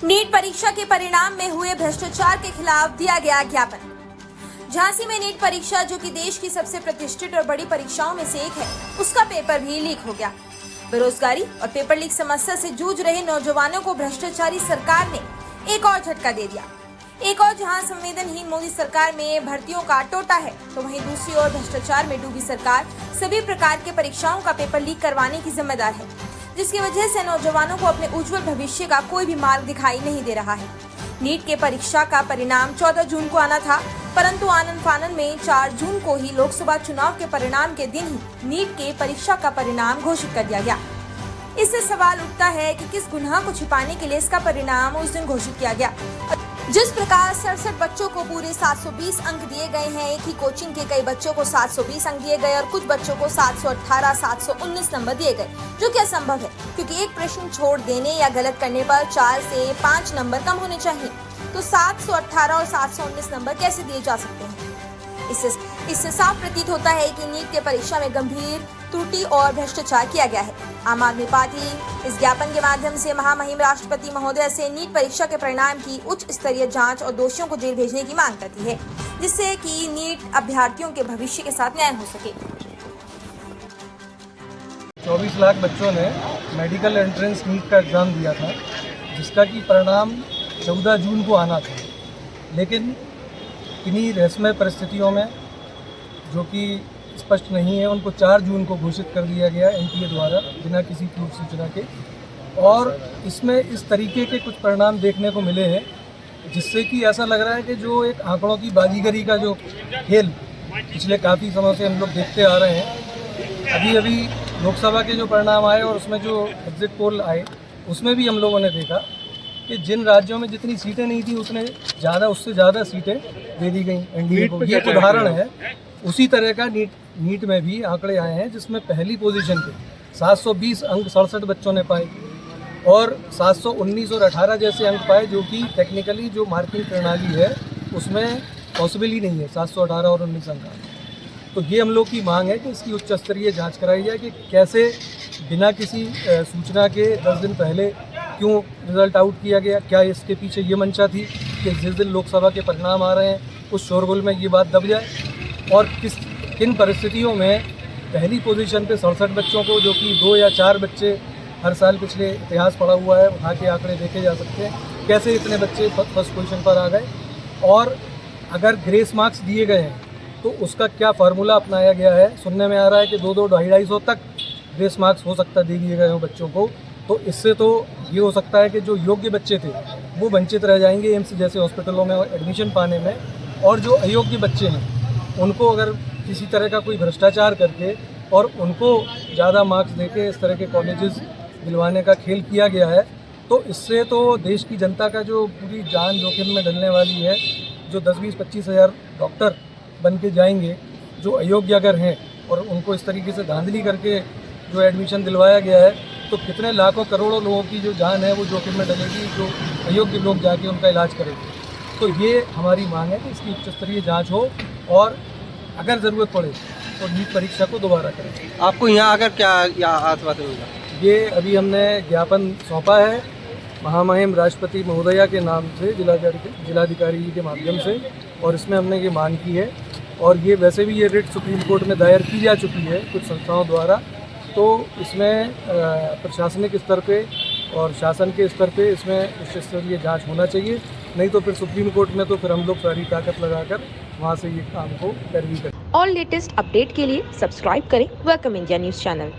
NEET परीक्षा के परिणाम में हुए भ्रष्टाचार के खिलाफ दिया गया ज्ञापन। झांसी में नीट परीक्षा, जो कि देश की सबसे प्रतिष्ठित और बड़ी परीक्षाओं में से एक है, उसका पेपर भी लीक हो गया। बेरोजगारी और पेपर लीक समस्या से जूझ रहे नौजवानों को भ्रष्टाचारी सरकार ने एक और झटका दे दिया। एक और जहां संवेदनहीन मोदी सरकार में भर्तियों का टोटा है, तो वहीं दूसरी ओर भ्रष्टाचार में डूबी सरकार सभी प्रकार के परीक्षाओं का पेपर लीक करवाने की जिम्मेदार है, जिसकी वजह से नौजवानों को अपने उज्जवल भविष्य का कोई भी मार्ग दिखाई नहीं दे रहा है। नीट के परीक्षा का परिणाम 14 जून को आना था, परंतु आनन फानन में 4 जून को ही लोकसभा चुनाव के परिणाम के दिन ही नीट के परीक्षा का परिणाम घोषित कर दिया गया। इससे सवाल उठता है कि किस गुनाह को छिपाने के लिए इसका परिणाम उस दिन घोषित किया गया। जिस प्रकार 67 बच्चों को पूरे 720 अंक दिए गए हैं, एक ही कोचिंग के कई बच्चों को 720 अंक दिए गए और कुछ बच्चों को 718, 719 नंबर दिए गए, जो कि असंभव है, क्योंकि एक प्रश्न छोड़ देने या गलत करने पर 4 से 5 नंबर कम होने चाहिए। तो 718 और 719 नंबर कैसे दिए जा सकते हैं? इससे साफ प्रतीत होता है कि नीट के परीक्षा में गंभीर त्रुटि और भ्रष्टाचार किया गया है। आम आदमी पार्टी इस ज्ञापन के माध्यम से महामहिम राष्ट्रपति महोदय से नीट परीक्षा के परिणाम की उच्च स्तरीय जांच और दोषियों को जेल भेजने की मांग करती है, जिससे कि नीट अभ्यर्थियों के भविष्य के साथ न्याय हो सके। 24 लाख बच्चों ने मेडिकल एंट्रेंस नीट का एग्ज़ाम दिया था, जिसका कि परिणाम 14 जून को आना था, लेकिन इन्हीं रहस्यमय परिस्थितियों में, जो कि स्पष्ट नहीं है, उनको 4 जून को घोषित कर दिया गया एनटीए द्वारा बिना किसी पूर्व सूचना के। और इसमें इस तरीके के कुछ परिणाम देखने को मिले हैं, जिससे कि ऐसा लग रहा है कि जो एक आंकड़ों की बाजीगरी का जो खेल पिछले काफ़ी समय से हम लोग देखते आ रहे हैं। अभी लोकसभा के जो परिणाम आए और उसमें जो एग्जिट पोल आए, उसमें भी हम लोगों ने देखा कि जिन राज्यों में जितनी सीटें नहीं थी उससे ज़्यादा सीटें दे दी गई एनडीए को। ये उदाहरण है। उसी तरह का नीट में भी आंकड़े आए हैं, जिसमें पहली पोजीशन पे 720 अंक 67 बच्चों ने पाए और 719 और 18 जैसे अंक पाए, जो कि टेक्निकली जो मार्किंग प्रणाली है उसमें पॉसिबल ही नहीं है 718 और 19 अंक। तो ये हम लोग की मांग है कि इसकी उच्च स्तरीय जाँच कराई जाए कि कैसे बिना किसी सूचना के 10 दिन पहले क्यों रिजल्ट आउट किया गया। क्या इसके पीछे ये मंशा थी कि जिस दिन लोकसभा के परिणाम आ रहे हैं उस शोरगुल में ये बात दब जाए, और किन परिस्थितियों में पहली पोजीशन पे 67 बच्चों को, जो कि 2 या 4 बच्चे हर साल पिछले इतिहास पढ़ा हुआ है, वहाँ के आंकड़े देखे जा सकते हैं, कैसे इतने बच्चे फर्स्ट पोजीशन पर आ गए। और अगर ग्रेस मार्क्स दिए गए हैं तो उसका क्या फार्मूला अपनाया गया है। सुनने में आ रहा है कि 2-2, 250 तक ग्रेस मार्क्स हो सकता दे दिए गए हों बच्चों को। तो इससे तो ये हो सकता है कि जो योग्य बच्चे थे वो वंचित रह जाएंगे एम्स जैसे हॉस्पिटलों में एडमिशन पाने में, और जो अयोग्य बच्चे हैं उनको अगर किसी तरह का कोई भ्रष्टाचार करके और उनको ज़्यादा मार्क्स देके इस तरह के कॉलेजेस दिलवाने का खेल किया गया है, तो इससे तो देश की जनता का जो पूरी जान जोखिम में डलने वाली है। जो 10-20-25 हज़ार डॉक्टर बन के जाएंगे जो अयोग्य अगर हैं, और उनको इस तरीके से धांधली करके जो एडमिशन दिलवाया गया है, तो कितने लाखों करोड़ों लोगों की जो जान है वो जोखिम में डलेगी, जो अयोग्य लोग जाके उनका इलाज करेंगे। तो ये हमारी मांग है कि इसकी उच्च स्तरीय जाँच हो और अगर ज़रूरत पड़े तो नीट परीक्षा को दोबारा करें। आपको यहाँ आकर क्या आश्वासन मिला? ये अभी हमने ज्ञापन सौंपा है महामहिम राष्ट्रपति महोदया के नाम से, जिलाधिकारी के माध्यम से, और इसमें हमने ये मांग की है। और ये वैसे भी ये रिट सुप्रीम कोर्ट में दायर की जा चुकी है कुछ संस्थाओं द्वारा। तो इसमें प्रशासनिक स्तर पे और शासन के स्तर पे इसमें उच्च स्तरीय जाँच होना चाहिए, नहीं तो फिर सुप्रीम कोर्ट में तो फिर हम लोग सारी ताकत लगाकर वहाँ से ये काम को पैरवी करें। और लेटेस्ट अपडेट के लिए सब्सक्राइब करें वेलकम इंडिया न्यूज़ चैनल।